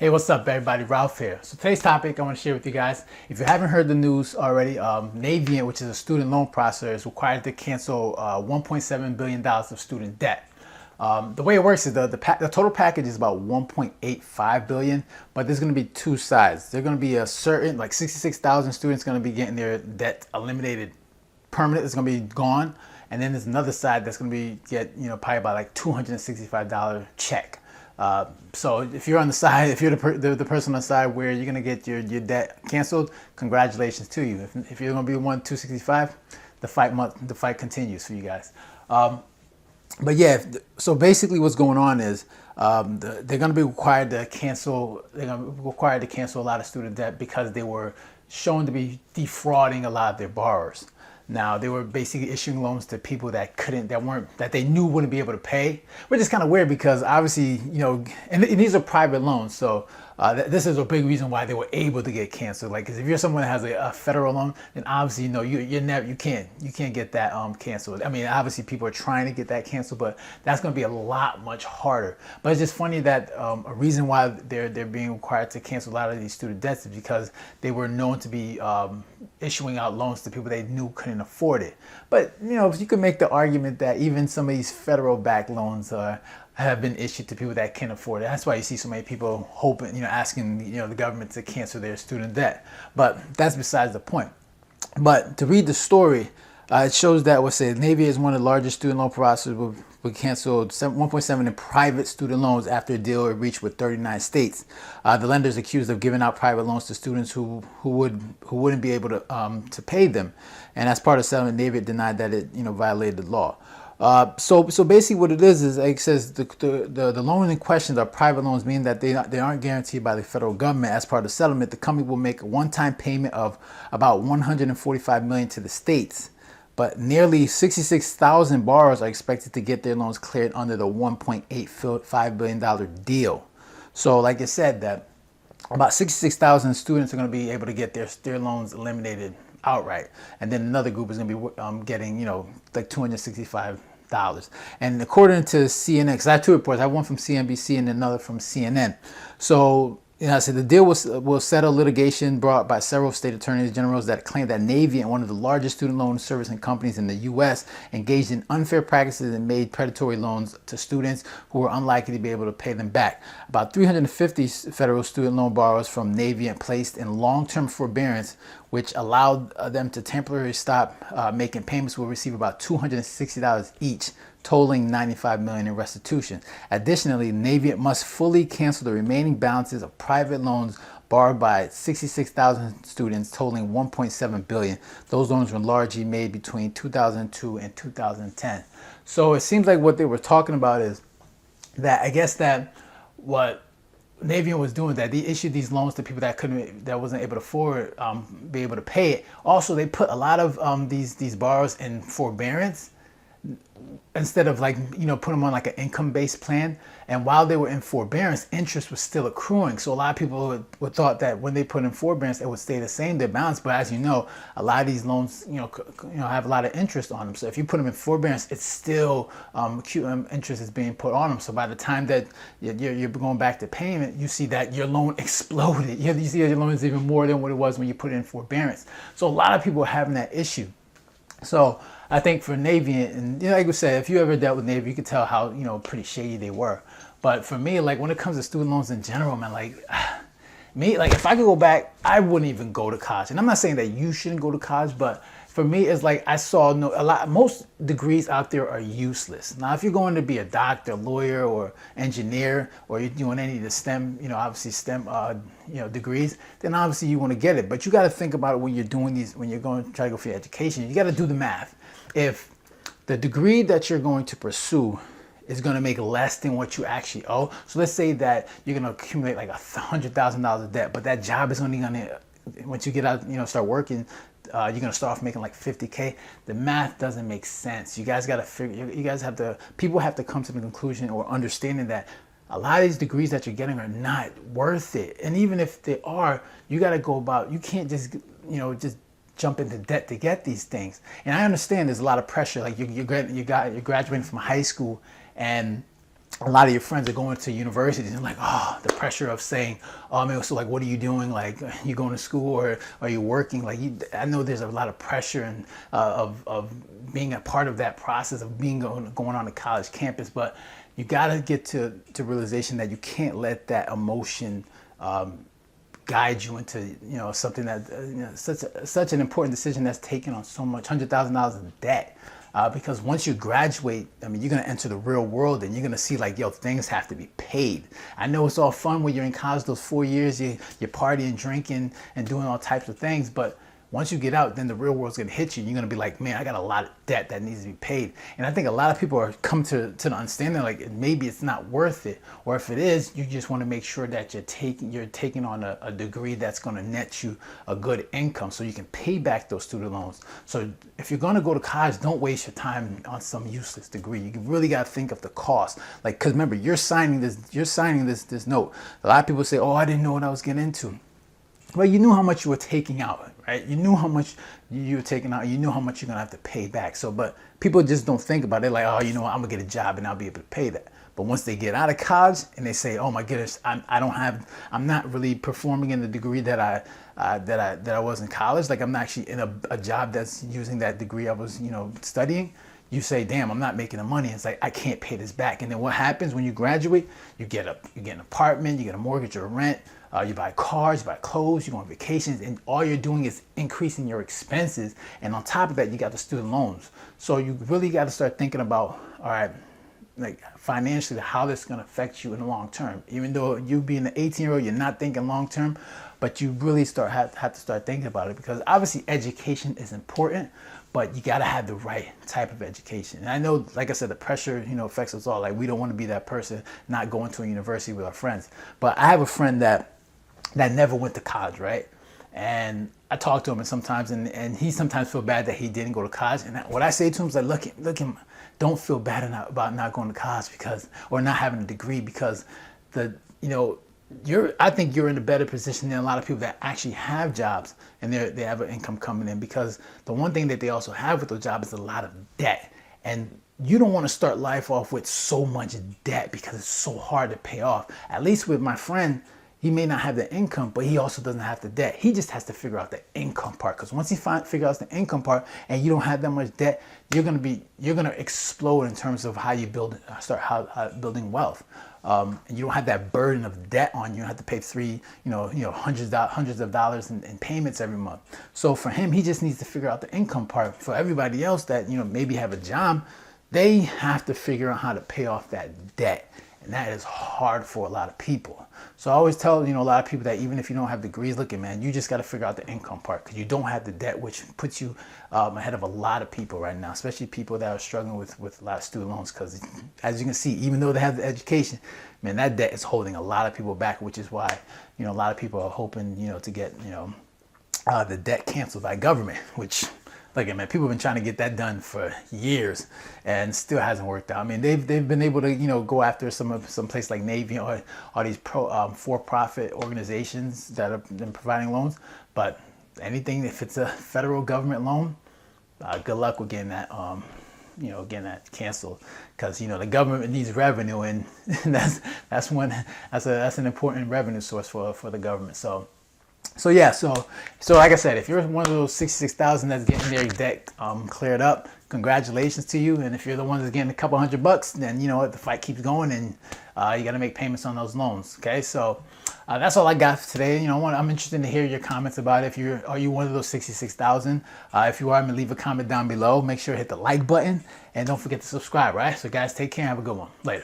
Hey, what's up, everybody? Ralph here. So today's topic I want to share with you guys. If you haven't heard the news already, Navient, which is a student loan processor, is required to cancel $1.7 billion of student debt. The way it works is the total package is about 1.85 billion, but there's going to be two sides. There's going to be a certain, like 66,000 students going to be getting their debt eliminated permanent. It's going to be gone. And then there's another side that's going to be probably about like $265 check. So if you're on the side, if you're the person on the side where you're gonna get your debt canceled, congratulations to you. If you're gonna be 265, the fight continues for you guys. But yeah, so basically what's going on is they're going to be required to cancel. They're going to be required to cancel a lot of student debt because they were shown to be defrauding a lot of their borrowers. Now they were basically issuing loans to people that they knew wouldn't be able to pay, which is kind of weird because obviously, and these are private loans, so this is a big reason why they were able to get canceled. Like, 'cause if you're someone that has a federal loan, then obviously you can't get that canceled. I mean, obviously people are trying to get that canceled, but that's going to be a lot much harder. But it's just funny that a reason why they're being required to cancel a lot of these student debts is because they were known to be issuing out loans to people they knew couldn't afford it. But you could make the argument that even some of these federal backed loans have been issued to people that can't afford it. That's why you see so many people hoping, asking the government to cancel their student debt. But that's besides the point. But to read the story, it shows that Navy is one of the largest student loan processors. We canceled 1.7 in private student loans after a deal reached with 39 states. The lender is accused of giving out private loans to students who wouldn't be able to pay them, and as part of settlement, Navy denied that it violated the law. So basically what it is like it says the loans in question are private loans, meaning that they aren't guaranteed by the federal government. As part of the settlement, the company will make a one-time payment of about $145 million to the states. But nearly 66,000 borrowers are expected to get their loans cleared under the $1.85 billion deal. So like I said, that about 66,000 students are going to be able to get their loans eliminated outright. And then another group is going to be getting, like $265. And according to CNN, because I have two reports, I have one from CNBC and another from CNN. So I said the deal will settle litigation brought by several state attorneys generals that claim that Navient, one of the largest student loan servicing companies in the U.S., engaged in unfair practices and made predatory loans to students who were unlikely to be able to pay them back. About 350 federal student loan borrowers from Navient placed in long-term forbearance, which allowed them to temporarily stop making payments, will receive about $260 each, totaling $95 million in restitution. Additionally, Navient must fully cancel the remaining balances of private loans borrowed by 66,000 students, totaling $1.7 billion. Those loans were largely made between 2002 and 2010. So it seems like what they were talking about is that I guess that what Navient was doing, that they issued these loans to people that wasn't able to afford, be able to pay it. Also, they put a lot of these borrowers in forbearance instead of put them on like an income-based plan. And while they were in forbearance, interest was still accruing. So a lot of people would thought that when they put in forbearance, it would stay the same, their balance. But as you know, a lot of these loans, have a lot of interest on them. So if you put them in forbearance, it's still interest is being put on them. So by the time that you're going back to payment, you see that your loan exploded. You see that your loan is even more than what it was when you put it in forbearance. So a lot of people are having that issue. So I think for Navient, and like we said, if you ever dealt with Navy, you could tell how pretty shady they were. But for me, like when it comes to student loans in general, man, like if I could go back, I wouldn't even go to college. And I'm not saying that you shouldn't go to college, but for me, it's like I saw most degrees out there are useless. Now, if you're going to be a doctor, lawyer, or engineer, or you're doing any of the STEM, obviously STEM, degrees, then obviously you want to get it. But you got to think about it when you're doing these, when you're going to try to go for your education. You got to do the math. If the degree that you're going to pursue is going to make less than what you actually owe, so let's say that you're going to accumulate like $100,000 of debt, but that job is only going to, once you get out, start working, you're going to start off making like 50K. The math doesn't make sense. You guys got to figure, people have to come to the conclusion or understanding that a lot of these degrees that you're getting are not worth it. And even if they are, you got to go about, you can't just, just jump into debt to get these things. And I understand there's a lot of pressure. Like you're graduating from high school, and a lot of your friends are going to universities and like, oh, the pressure of saying, oh man, so like, what are you doing? Like, you going to school or are you working? Like, I know there's a lot of pressure and of being a part of that process of being going on a college campus, but you got to get to realization that you can't let that emotion guide you into something that such an important decision that's taken on so much $100,000 of debt. Because once you graduate, I mean, you're going to enter the real world and you're going to see like, yo, things have to be paid. I know it's all fun when you're in college, those 4 years, you're partying, drinking, and doing all types of things. But once you get out, then the real world's going to hit you. You're going to be like, man, I got a lot of debt that needs to be paid. And I think a lot of people are come to the understanding like maybe it's not worth it. Or if it is, you just want to make sure that you're taking on a degree that's going to net you a good income so you can pay back those student loans. So if you're going to go to college, don't waste your time on some useless degree. You really got to think of the cost. Like, because remember, you're signing this note. A lot of people say, oh, I didn't know what I was getting into. Well, you knew how much you were taking out, right? You knew how much you were taking out. You knew how much you're gonna have to pay back. So, but people just don't think about it. Like, oh, you know what? I'm gonna get a job and I'll be able to pay that. But once they get out of college and they say, oh my goodness, I'm not really performing in the degree that I was in college. Like, I'm not actually in a job that's using that degree I was, studying. You say, damn, I'm not making the money. It's like, I can't pay this back. And then what happens when you graduate? You get an apartment, you get a mortgage or a rent. You buy cars, you buy clothes, you go on vacations, and all you're doing is increasing your expenses. And on top of that, you got the student loans. So you really got to start thinking about, all right, like financially, how this is going to affect you in the long term. Even though you being an 18-year-old, you're not thinking long term, but you really have to start thinking about it, because obviously education is important, but you got to have the right type of education. And I know, like I said, the pressure, affects us all. Like, we don't want to be that person not going to a university with our friends. But I have a friend that never went to college, right? And I talk to him and he sometimes feel bad that he didn't go to college. And what I say to him is like, look, don't feel bad about not going to college or not having a degree, because I think you're in a better position than a lot of people that actually have jobs and they have an income coming in, because the one thing that they also have with those jobs is a lot of debt. And you don't want to start life off with so much debt because it's so hard to pay off. At least with my friend, he may not have the income, but he also doesn't have the debt. He just has to figure out the income part, because once he figure out the income part and you don't have that much debt, you're gonna explode in terms of how you start building wealth. And you don't have that burden of debt on you. You don't have to pay hundreds of dollars in payments every month. So for him, he just needs to figure out the income part. For everybody else that maybe have a job, they have to figure out how to pay off that debt. And that is hard for a lot of people. So I always tell, a lot of people that even if you don't have degrees, look, man, you just got to figure out the income part, because you don't have the debt, which puts you ahead of a lot of people right now, especially people that are struggling with a lot of student loans. Because as you can see, even though they have the education, man, that debt is holding a lot of people back, which is why, a lot of people are hoping, to get, the debt canceled by government, which, look, man, people have been trying to get that done for years and still hasn't worked out. I mean, they've been able to, go after some place like Navient or all these for-profit organizations that have been providing loans. But anything, if it's a federal government loan, good luck with getting that, getting that canceled, because the government needs revenue, and that's an important revenue source for the government. So yeah, so like I said, if you're one of those 66,000 that's getting their debt cleared up, congratulations to you. And if you're the one that's getting a couple $100, then the fight keeps going, and you got to make payments on those loans. Okay, so that's all I got for today. I'm interested to hear your comments about it. Are you one of those 66,000? If you are, leave a comment down below. Make sure to hit the like button and don't forget to subscribe. Right? So guys, take care. Have a good one. Later.